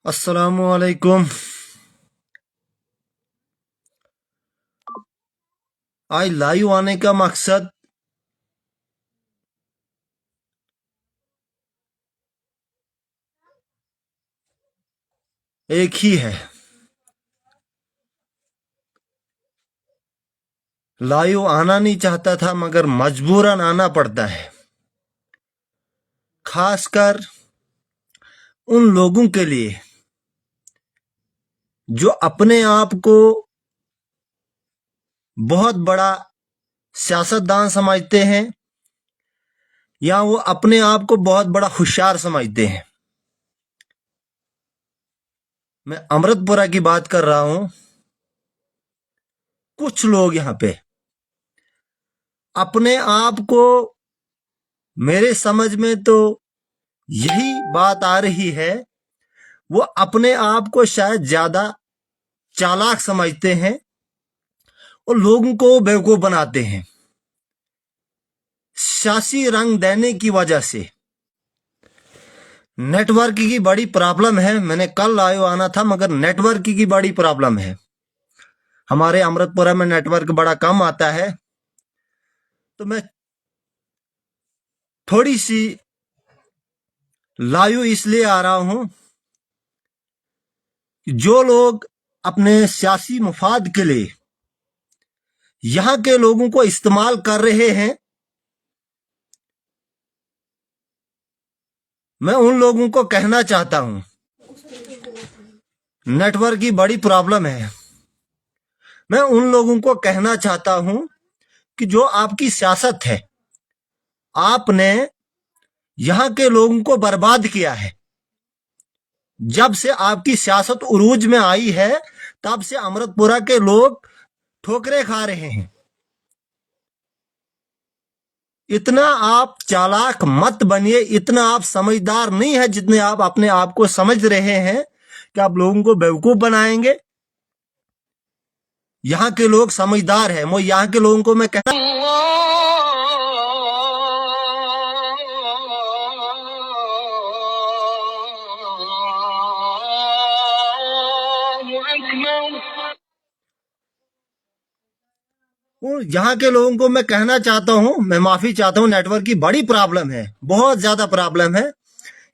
अस्सलामुअलैकुम। आज लाइव आने का मकसद एक ही है। लाइव आना नहीं चाहता था मगर मजबूरन आना पड़ता है, खासकर उन लोगों के लिए जो अपने आप को बहुत बड़ा सियासतदान समझते हैं या वो अपने आप को बहुत बड़ा होशियार समझते हैं। मैं अमृतपुरा की बात कर रहा हूं। कुछ लोग यहां पे अपने आप को, मेरे समझ में तो यही बात आ रही है, वो अपने आप को शायद ज्यादा चालाक समझते हैं और लोगों को बेवकूफ बनाते हैं सियासी रंग देने की वजह से। नेटवर्क की बड़ी प्रॉब्लम है। मैंने कल लाइव आना था मगर नेटवर्क की बड़ी प्रॉब्लम है। हमारे अमृतपुरा में नेटवर्क बड़ा कम आता है, तो मैं थोड़ी सी लाइव इसलिए आ रहा हूं कि जो लोग अपने सियासी मुफाद के लिए यहां के लोगों को इस्तेमाल कर रहे हैं, मैं उन लोगों को कहना चाहता हूं नेटवर्क की बड़ी प्रॉब्लम है। मैं उन लोगों को कहना चाहता हूं कि जो आपकी सियासत है, आपने यहां के लोगों को बर्बाद किया है। जब से आपकी सियासत उरूज में आई है तब से अमृतपुरा के लोग ठोकरें खा रहे हैं। इतना आप चालाक मत बनिए, इतना आप समझदार नहीं है जितने आप अपने आप को समझ रहे हैं कि आप लोगों को बेवकूफ बनाएंगे। यहां के लोग समझदार हैं। मैं यहां के लोगों को मैं कहता यहाँ के लोगों को मैं कहना चाहता हूं, मैं माफी चाहता हूं, नेटवर्क की बड़ी प्रॉब्लम है, बहुत ज्यादा प्रॉब्लम है।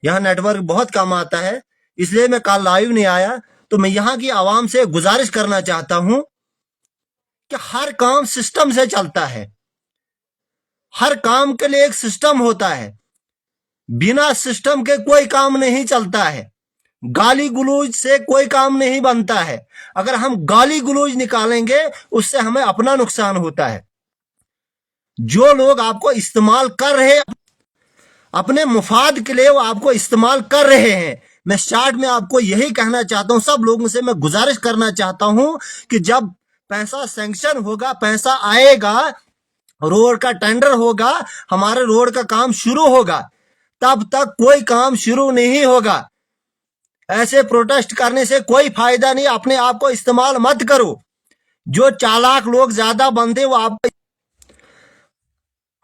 यहाँ नेटवर्क बहुत कम आता है, इसलिए मैं कल लाइव नहीं आया। तो मैं यहाँ की आवाम से गुजारिश करना चाहता हूं कि हर काम सिस्टम से चलता है। हर काम के लिए एक सिस्टम होता है। बिना सिस्टम के कोई काम नहीं चलता है। गाली गुलूज से कोई काम नहीं बनता है। अगर हम गाली गुलूज निकालेंगे उससे हमें अपना नुकसान होता है। जो लोग आपको इस्तेमाल कर रहे हैं अपने मुफाद के लिए, वो आपको इस्तेमाल कर रहे हैं। मैं शार्ट में आपको यही कहना चाहता हूं, सब लोगों से मैं गुजारिश करना चाहता हूं कि जब पैसा सैंक्शन होगा, पैसा आएगा, रोड का टेंडर होगा, हमारे रोड का काम शुरू होगा, तब तक कोई काम शुरू नहीं होगा। ऐसे प्रोटेस्ट करने से कोई फायदा नहीं। अपने आप को इस्तेमाल मत करो। जो चालाक लोग ज्यादा बनते वो आप,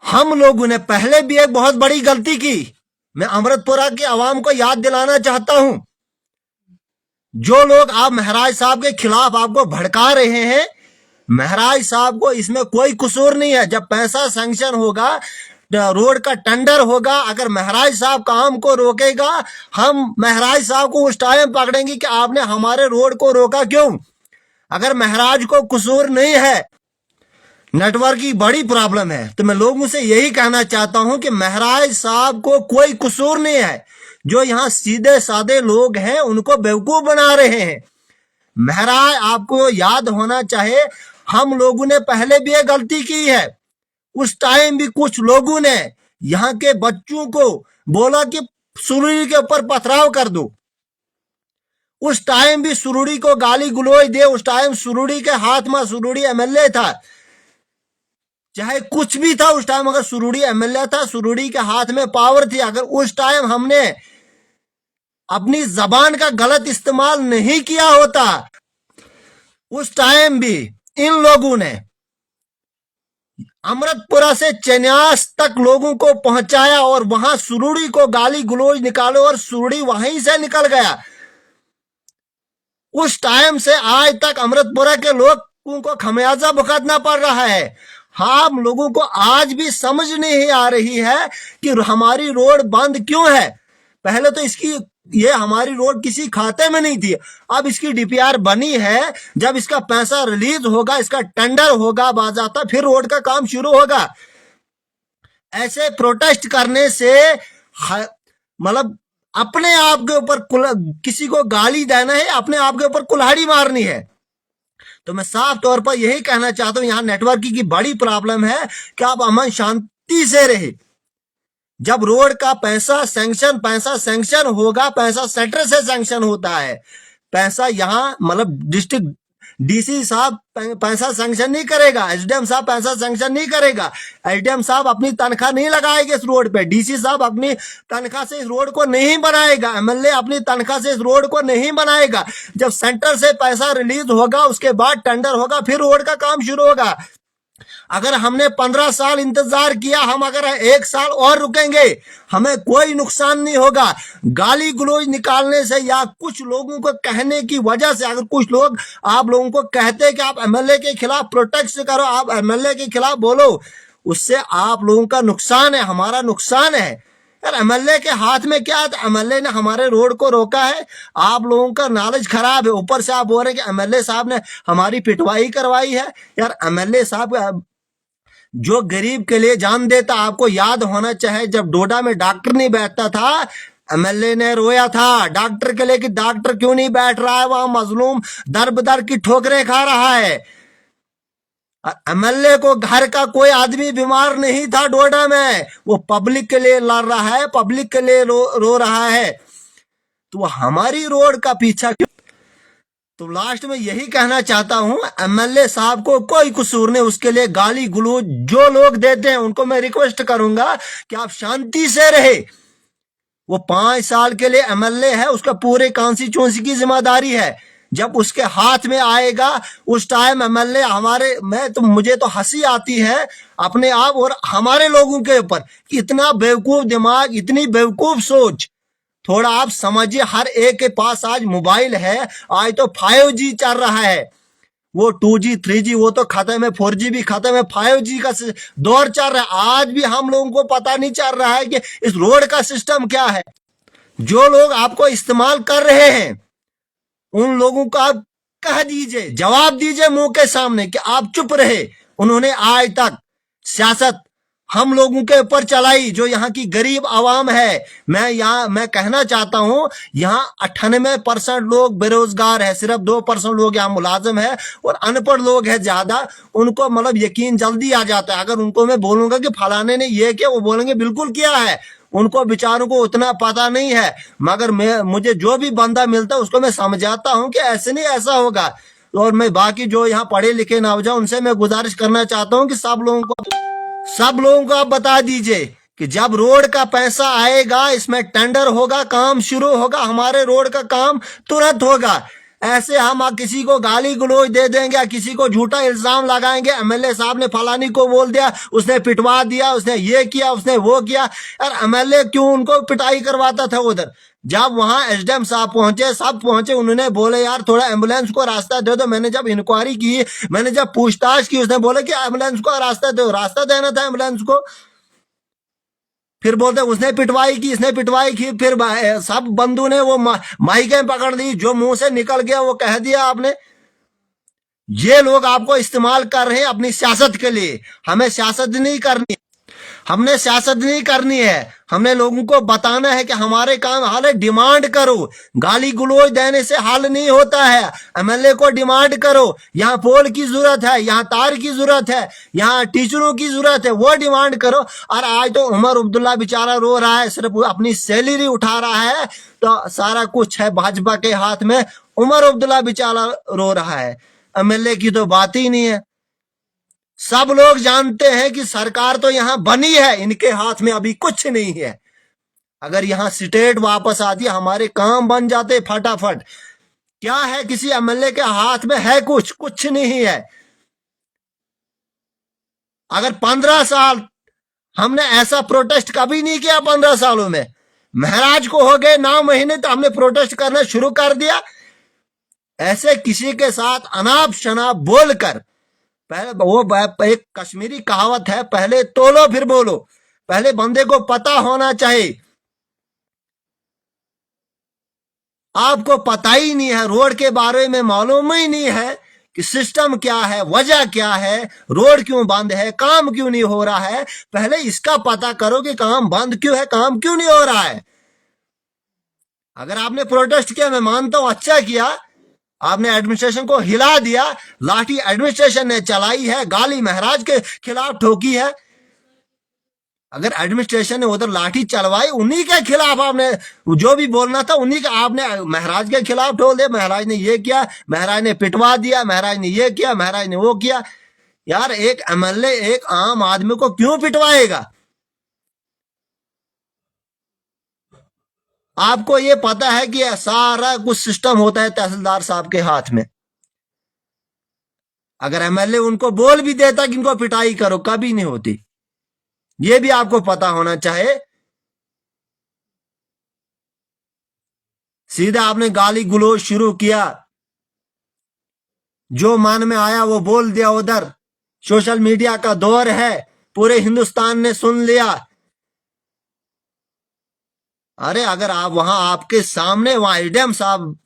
हम लोगों ने पहले भी एक बहुत बड़ी गलती की। मैं अमृतपुरा की आवाम को याद दिलाना चाहता हूं, जो लोग आप महराज साहब के खिलाफ आपको भड़का रहे हैं, महराज साहब को इसमें कोई कसूर नहीं है। जब पैसा सैंक्शन होगा, रोड का टेंडर होगा, अगर महराज साहब काम को रोकेगा, हम महराज साहब को उस टाइम पकड़ेंगे कि आपने हमारे रोड को रोका क्यों। अगर महराज को कसूर नहीं है, नेटवर्क की बड़ी प्रॉब्लम है, तो मैं लोगों से यही कहना चाहता हूं कि महराज साहब को कोई कसूर नहीं है। जो यहाँ सीधे साधे लोग हैं उनको बेवकूफ बना रहे हैं। महराज, आपको याद होना चाहिए, हम लोगों ने पहले भी ये गलती की है। उस टाइम भी कुछ लोगों ने यहाँ के बच्चों को बोला कि सुरुड़ी के ऊपर पथराव कर दो। उस टाइम भी सुरुड़ी को गाली गुलोज दे। उस टाइम सुरुड़ी के हाथ में, सुरुड़ी एमएलए था, चाहे कुछ भी था उस टाइम, अगर सुरुड़ी एमएलए था, सुरुड़ी के हाथ में पावर थी। अगर उस टाइम हमने अपनी जबान का गलत इस्तेमाल नहीं किया होता, उस टाइम भी इन लोगों ने अमृतपुरा से चन्यास तक लोगों को पहुंचाया और वहां सुरुड़ी को गाली गुलोज निकालो और सुरुड़ी वहीं से निकल गया। उस टाइम से आज तक अमृतपुरा के लोगों को खमियाजा भुगतना पड़ रहा है। हम लोगों को आज भी समझ नहीं आ रही है कि हमारी रोड बंद क्यों है। पहले तो ये हमारी रोड किसी खाते में नहीं थी, अब इसकी डीपीआर बनी है। जब इसका पैसा रिलीज होगा, इसका टेंडर होगा बाज़ाब्ता, फिर रोड का काम शुरू होगा। ऐसे प्रोटेस्ट करने से मतलब अपने आप के ऊपर किसी को गाली देना है, अपने आप के ऊपर कुल्हाड़ी मारनी है। तो मैं साफ तौर पर यही कहना चाहता हूं, यहां नेटवर्किंग की बड़ी प्रॉब्लम है कि आप अमन शांति से रहे। जब रोड का पैसा सैंक्शन होगा, पैसा सेंटर से सैंक्शन होता है। पैसा यहां मतलब डिस्ट्रिक्ट डीसी साहब पैसा सैंक्शन नहीं करेगा, एसडीएम साहब पैसा सैंक्शन नहीं करेगा, एसडीएम साहब अपनी तनख्वाह नहीं लगाएंगे इस रोड पे, डीसी साहब अपनी तनख्वाह से इस रोड को नहीं बनाएगा, एमएलए अपनी तनख्वाह से इस रोड को नहीं बनाएगा। जब सेंटर से पैसा रिलीज होगा, उसके बाद टेंडर होगा, फिर रोड का काम शुरू होगा। अगर हमने 15 साल इंतजार किया, हम अगर 1 साल और रुकेंगे, हमें कोई नुकसान नहीं होगा। गाली गलौज निकालने से या कुछ लोगों को कहने की वजह से, अगर कुछ लोग आप लोगों को कहते हैं कि आप एमएलए के खिलाफ प्रोटेस्ट करो, आप एमएलए के खिलाफ बोलो, उससे आप लोगों का नुकसान है, हमारा नुकसान है। यार एमएलए के हाथ में क्या है? एमएलए ने हमारे रोड को रोका है। आप लोगों का नॉलेज खराब है, ऊपर से आप बोल रहे हैं कि एमएलए साहब ने हमारी पिटवाई करवाई है। यार एमएलए साहब जो गरीब के लिए जान देता, आपको याद होना चाहिए जब डोडा में डॉक्टर नहीं बैठता था, एमएलए ने रोया था डॉक्टर के लिए कि डॉक्टर क्यों नहीं बैठ रहा है, वहां मजलूम दर बदर की ठोकरें खा रहा है। एमएलए को घर का कोई आदमी बीमार नहीं था डोडा में, वो पब्लिक के लिए लड़ रहा है, पब्लिक के लिए रो रहा है। तो हमारी रोड का पीछा क्यों? तो लास्ट में यही कहना चाहता हूं, एमएलए साहब को कोई कसूर नहीं, उसके लिए गाली गलौज जो लोग देते हैं उनको मैं रिक्वेस्ट करूंगा कि आप शांति से रहे। वो 5 साल के लिए एमएलए है, उसका पूरे कॉन्स्टिट्यूएंसी की जिम्मेदारी है। जब उसके हाथ में आएगा उस टाइम एमएलए मुझे तो हंसी आती है अपने आप और हमारे लोगों के ऊपर, इतना बेवकूफ दिमाग, इतनी बेवकूफ सोच। थोड़ा आप समझिए, हर एक के पास आज मोबाइल है। आज तो 5G चल रहा है, वो 2G 3G वो तो खत्म है, 4G भी खत्म है, 5G का दौर चल रहा है। आज भी हम लोगों को पता नहीं चल रहा है कि इस रोड का सिस्टम क्या है। जो लोग आपको इस्तेमाल कर रहे हैं उन लोगों को आप कह दीजिए, जवाब दीजिए मुंह के सामने कि आप चुप रहे। उन्होंने आज तक सियासत हम लोगों के ऊपर चलाई, जो यहाँ की गरीब आवाम है। मैं कहना चाहता हूँ, यहाँ 98% लोग बेरोजगार है, सिर्फ 2% लोग यहाँ मुलाजिम है और अनपढ़ लोग है ज्यादा। उनको मतलब यकीन जल्दी आ जाता है। अगर उनको मैं बोलूंगा कि फलाने ने ये किया, वो बोलेंगे बिल्कुल किया है। उनको बेचारों को उतना पता नहीं है, मगर मुझे जो भी बंदा मिलता है उसको मैं समझाता हूँ कि ऐसे नहीं, ऐसा होगा। और मैं बाकी जो यहाँ पढ़े लिखे ना हो जाए उनसे मैं गुजारिश करना चाहता हूँ कि सब लोगों को आप बता दीजिए कि जब रोड का पैसा आएगा, इसमें टेंडर होगा, काम शुरू होगा, हमारे रोड का काम तुरंत होगा। ऐसे हम किसी को गाली गलौज दे देंगे, किसी को झूठा इल्जाम लगाएंगे, एमएलए साहब ने फलानी को बोल दिया, उसने पिटवा दिया, उसने ये किया, उसने वो किया। यार एमएलए क्यों उनको पिटाई करवाता था उधर? जब वहां एसडीएम साहब पहुंचे, सब पहुंचे, उन्होंने बोले यार थोड़ा एम्बुलेंस को रास्ता दे दो। मैंने जब इंक्वायरी की, मैंने जब पूछताछ की, उसने बोले कि एम्बुलेंस को रास्ता दो, रास्ता देना था एम्बुलेंस को। फिर बोलते उसने पिटवाई की, इसने पिटवाई की। फिर सब बंधु ने वो माइकें पकड़ ली, जो मुंह से निकल गया वो कह दिया आपने। ये लोग आपको इस्तेमाल कर रहे हैं अपनी सियासत के लिए। हमें सियासत नहीं करनी, हमने सियासत नहीं करनी है। हमने लोगों को बताना है कि हमारे काम हल है, डिमांड करो। गाली गलौज देने से हल नहीं होता है। एमएलए को डिमांड करो, यहाँ पोल की जरूरत है, यहाँ तार की जरूरत है, यहाँ टीचरों की जरूरत है, वो डिमांड करो। और आज तो उमर अब्दुल्ला बेचारा रो रहा है, सिर्फ अपनी सैलरी उठा रहा है, तो सारा कुछ है भाजपा के हाथ में। उमर अब्दुल्ला बेचारा रो रहा है, एमएलए की तो बात ही नहीं है। सब लोग जानते हैं कि सरकार तो यहां बनी है, इनके हाथ में अभी कुछ नहीं है। अगर यहां स्टेट वापस आती, हमारे काम बन जाते फटाफट। क्या है किसी एमएलए के हाथ में? है कुछ नहीं है। अगर 15 साल हमने ऐसा प्रोटेस्ट कभी नहीं किया, 15 सालों में। महाराज को हो गए 9 महीने तो हमने प्रोटेस्ट करना शुरू कर दिया। ऐसे किसी के साथ अनाप शनाप बोलकर, पहले वो एक कश्मीरी कहावत है, पहले तोलो फिर बोलो। पहले बंदे को पता होना चाहिए। आपको पता ही नहीं है, रोड के बारे में मालूम ही नहीं है कि सिस्टम क्या है, वजह क्या है, रोड क्यों बंद है, काम क्यों नहीं हो रहा है। पहले इसका पता करो कि काम बंद क्यों है, काम क्यों नहीं हो रहा है। अगर आपने प्रोटेस्ट किया, मैं मानता हूं अच्छा किया, आपने एडमिनिस्ट्रेशन को हिला दिया, लाठी एडमिनिस्ट्रेशन ने चलाई है, गाली महाराज के खिलाफ ठोकी है। अगर एडमिनिस्ट्रेशन ने उधर लाठी चलवाई, उन्हीं के खिलाफ आपने जो भी बोलना था, उन्हीं का आपने महाराज के खिलाफ ठोल दिया। महाराज ने ये किया, महाराज ने पिटवा दिया, महाराज ने ये किया, महाराज ने वो किया। यार एक एमएलए एक आम आदमी को क्यों पिटवाएगा? आपको ये पता है कि सारा कुछ सिस्टम होता है तहसीलदार साहब के हाथ में। अगर एमएलए उनको बोल भी देता कि इनको पिटाई करो, कभी नहीं होती। ये भी आपको पता होना चाहिए। सीधा आपने गाली गुलोज शुरू किया, जो मन में आया वो बोल दिया। उधर सोशल मीडिया का दौर है, पूरे हिंदुस्तान ने सुन लिया। अरे अगर आप वहां आपके सामने वहां एडीएम साहब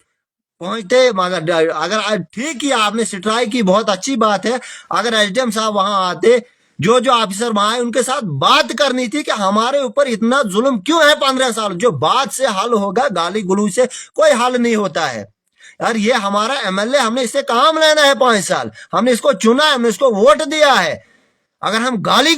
पहुंचते, मगर अगर ठीक किया आपने, स्ट्राइक की, बहुत अच्छी बात है। अगर एसडीएम साहब वहां आते, जो जो ऑफिसर वहां आए, उनके साथ बात करनी थी कि हमारे ऊपर इतना जुल्म क्यों है 15 साल। जो बात से हल होगा, गाली गलौज से कोई हल नहीं होता है। यार ये हमारा एमएलए, हमने इससे काम लेना है 5 साल, हमने इसको चुना है, हमने इसको वोट दिया है। अगर हम गाली